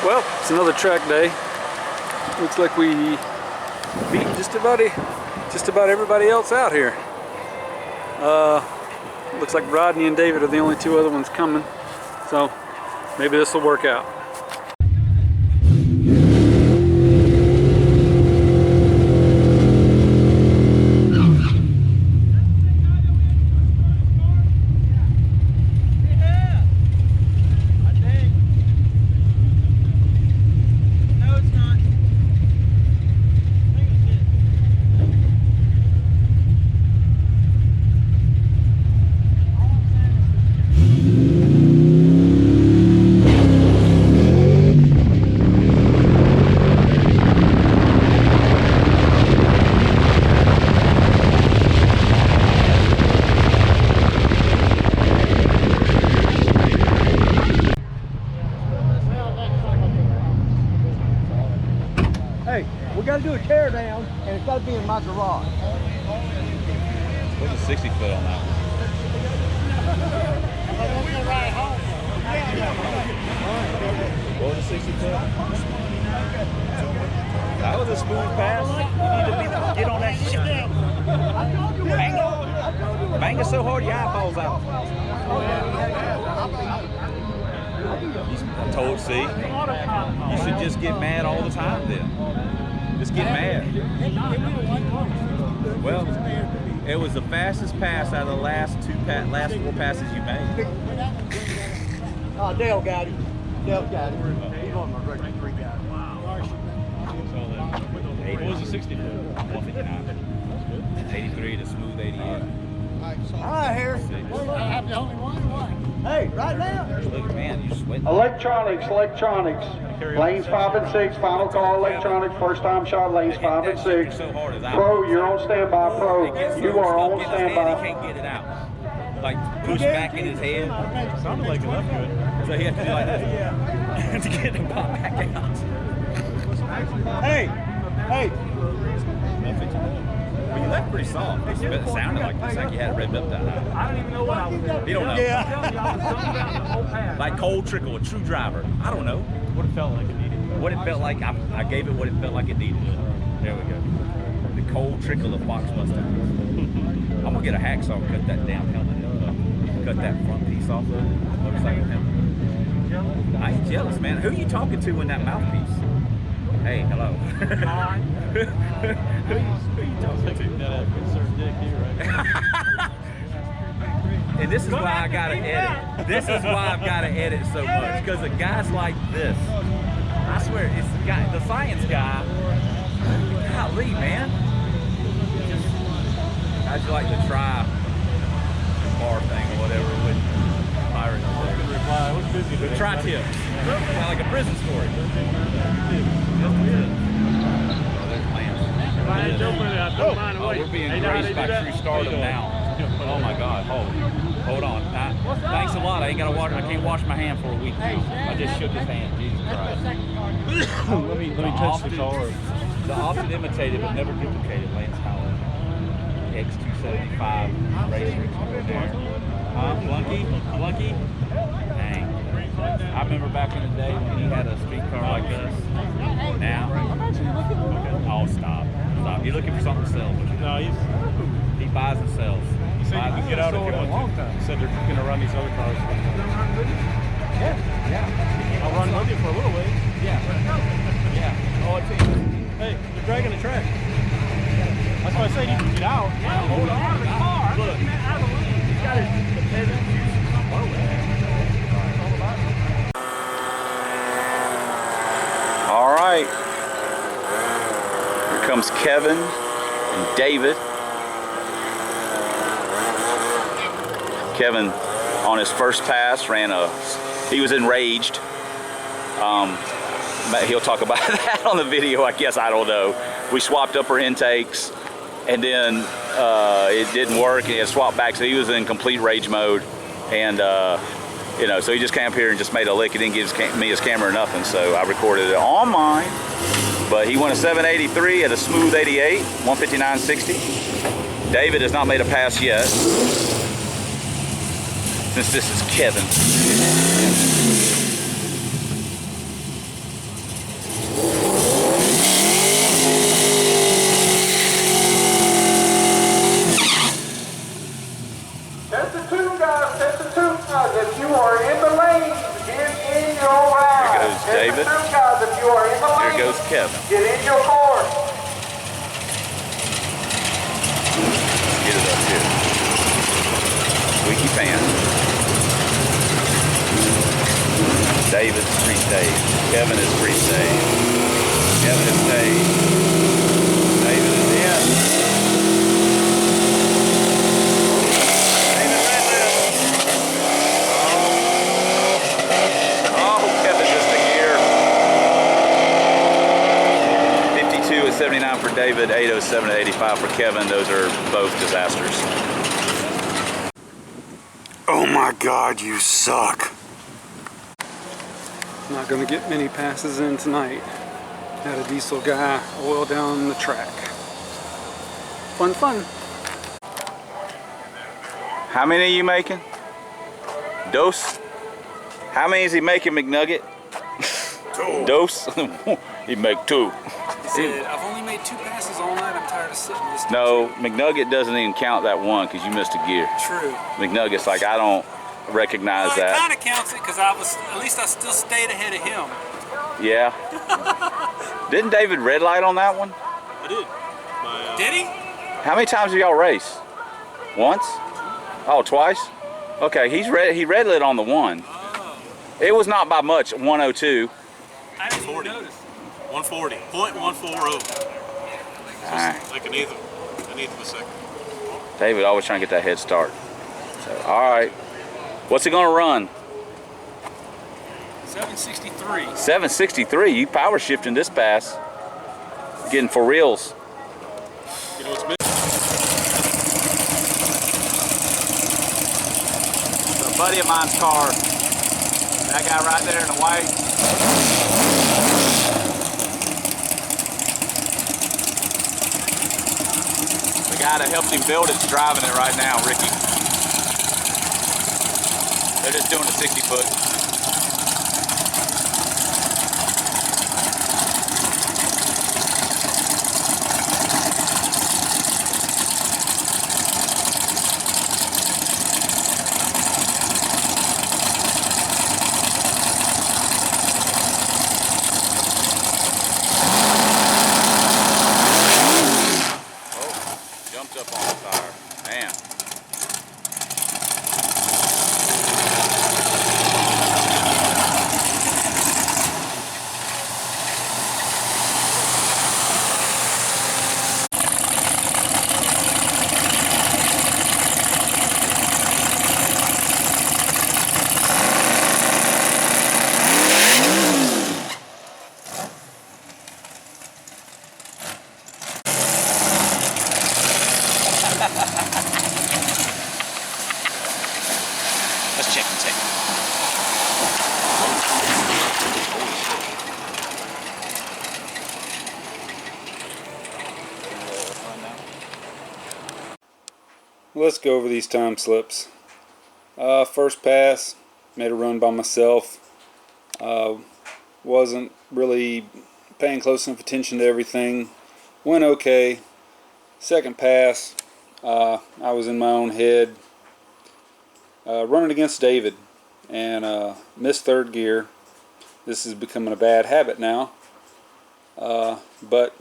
Well, it's another track day. Looks like we beat just about everybody else out here. Looks like Rodney and David are the only two other ones coming, so maybe this will work out. Hey, we got to do a tear down, and it's got to be in my garage. Put a 60 foot on that one. What was a 60 foot? That was a smooth pass. You need to get on that shit. Bang it so hard your eye falls out. I told C, you should just get mad all the time then. Just get mad. Well, it was the fastest pass out of the last four passes you made. Oh, Dale got him. Dale got him. He's on my regular 3 guy. What was the 60 foot? 159. 83 to smooth 88. All right, Harry. I have the only one. Hey, right now. Look, man, you're sweating. Electronics. Lanes 5 and 6, final call electronics, first time shot, lanes 5 and 6. Pro, you're on standby, Pro. You are on standby. He can't get it out. Like, push back in his head. Sounded like it left good. So he had to do like this. To get him pop back out. Hey. Well, you left pretty soft. It sounded like this, like you had it revved up that high. I don't even know what I was doing. You don't know. Yeah. Like cold trickle, a true driver. I don't know. What it felt like it needed. What it felt like, I gave it what it felt like it needed. There we go. The cold trickle of Fox Mustang. I'm gonna get a hacksaw and cut that damn helmet in. Cut that front piece off of the motorcycle helmet. I ain't jealous, man. Who are you talking to in that mouthpiece? Hey, hello. Who you talking to? That insert dick here, right? And this is why I gotta edit. This is why I've gotta edit so much, because of guys like this. I swear, it's the guy, the science guy. Golly, man. How'd you like to try the bar thing or whatever with pirates? What's busy The today? tri-tip. Kind of like a prison story. Oh, we're being graced by True Stardom now. Oh my God! Hold on. Thanks a lot. I can't wash my hand for a week. I just shook his hand. Jesus Christ. let me touch the car. The often imitated but never duplicated Lance Howard X275 racer. Flunky. Dang. I remember back in the day when he had a street car like this. Now, oh stop. You're looking for something to sell. No, He buys and sells. he said you can get out if you want to. He said they're going to run these other cars. Yeah. I'll run with you for a little ways. Yeah. Oh, it's easy. Hey, they're dragging the track. That's why I said you can get out. Hold on. Look. He's got his peasant juice. All right. Here comes Kevin and David. Kevin, on his first pass, he was enraged. He'll talk about that on the video, I guess, I don't know. We swapped up our intakes, and then it didn't work, and he had to swap back, so he was in complete rage mode. And you know, so he just came up here and just made a lick. He didn't give me his camera or nothing, so I recorded it on mine. But he won a 783 at a smooth 88, 159.60. David has not made a pass yet, since this is Kevin. David. Guys, if you are in the Here lane, goes Kevin. get in your car. Get it up here. Squeaky pants. David's free stage. Kevin is free stage. Kevin is stage. David is in. David ran left. Oh, Kevin just a gear. 52 at 79 for David, 807 at 85 for Kevin. Those are both disasters. Oh my God, you suck. Not gonna get many passes in tonight. Had a diesel guy oil down the track. Fun, fun. How many are you making? Dose? How many is he making, McNugget? Two. Dose? He make two. He said, I've only made 2 passes all night. I'm tired of sitting this. No, McNugget doesn't even count that one because you missed a gear. True. McNugget's like, I don't recognize Well, that. it kind of counts it because at least I still stayed ahead of him. Yeah. Didn't David red light on that one? I did. Did he? How many times did y'all race? Once? Oh, twice? Okay, he red lit on the one. Oh. It was not by much, 102. I didn't even notice. 140. 0.140. Alright. Like an eighth of a second. David always trying to get that head start. So, alright. What's he gonna run? 763. 763. You power shifting this pass. Getting for reals. You know what's been? A buddy of mine's car. That guy right there in the white. The guy that helped him build it's driving it right now, Ricky. They're just doing a 60-foot. Jumped up on the tire. Man. Let's check and take. Let's go over these time slips. First pass, made a run by myself. Wasn't really paying close enough attention to everything. Went okay. Second pass, I was in my own head. Running against David and missed third gear. This is becoming a bad habit now. But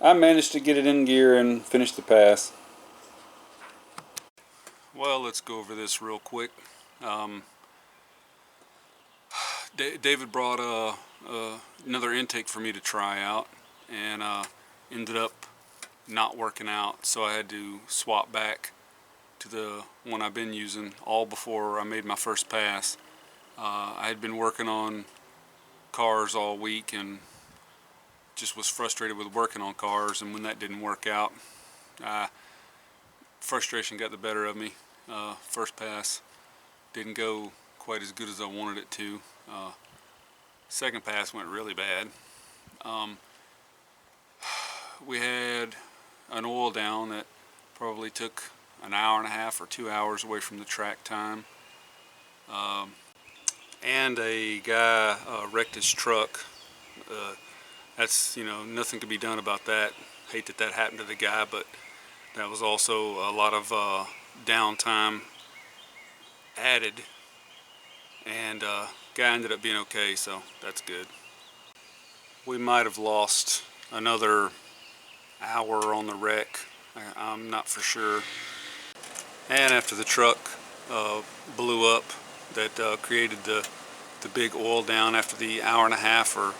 I managed to get it in gear and finish the pass. Well, let's go over this real quick. David brought another intake for me to try out, and ended up not working out, so I had to swap back to the one I've been using all before I made my first pass. I had been working on cars all week and just was frustrated with working on cars, and when that didn't work out, frustration got the better of me. First pass didn't go quite as good as I wanted it to. Second pass went really bad. We had an oil down that probably took an hour and a half or 2 hours away from the track time. And a guy wrecked his truck. That's, nothing could be done about that. Hate that that happened to the guy, but that was also a lot of downtime added, and Guy ended up being okay, so that's good. We might have lost another hour on the wreck. I'm not for sure. And after the truck blew up, that created the big oil down after the hour and a half or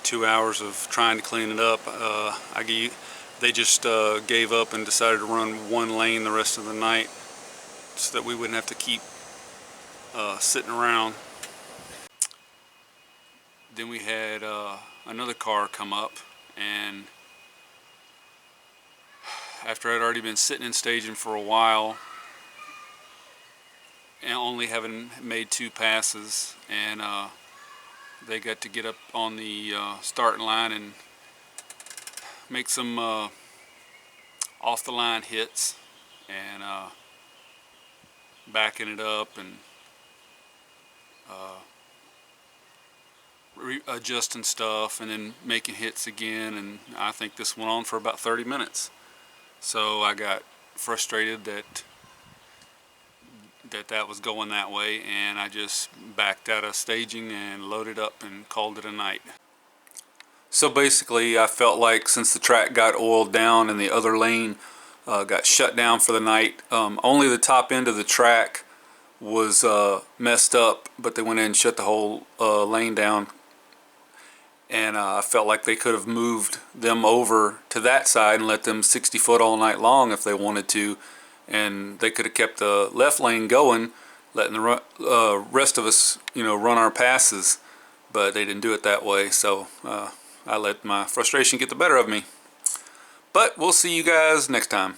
2 hours of trying to clean it up. They just gave up and decided to run one lane the rest of the night so that we wouldn't have to keep sitting around. Then we had another car come up, and after I'd already been sitting in staging for a while and only having made 2 passes, and they got to get up on the starting line and make some off the line hits, and backing it up and adjusting stuff and then making hits again, and I think this went on for about 30 minutes. So I got frustrated that was going that way, and I just backed out of staging and loaded up and called it a night. So basically I felt like since the track got oiled down and the other lane got shut down for the night, only the top end of the track was messed up, but they went in and shut the whole lane down, and I felt like they could have moved them over to that side and let them 60 foot all night long if they wanted to, and they could have kept the left lane going, letting the rest of us, you know, run our passes, but they didn't do it that way. So I let my frustration get the better of me. But we'll see you guys next time.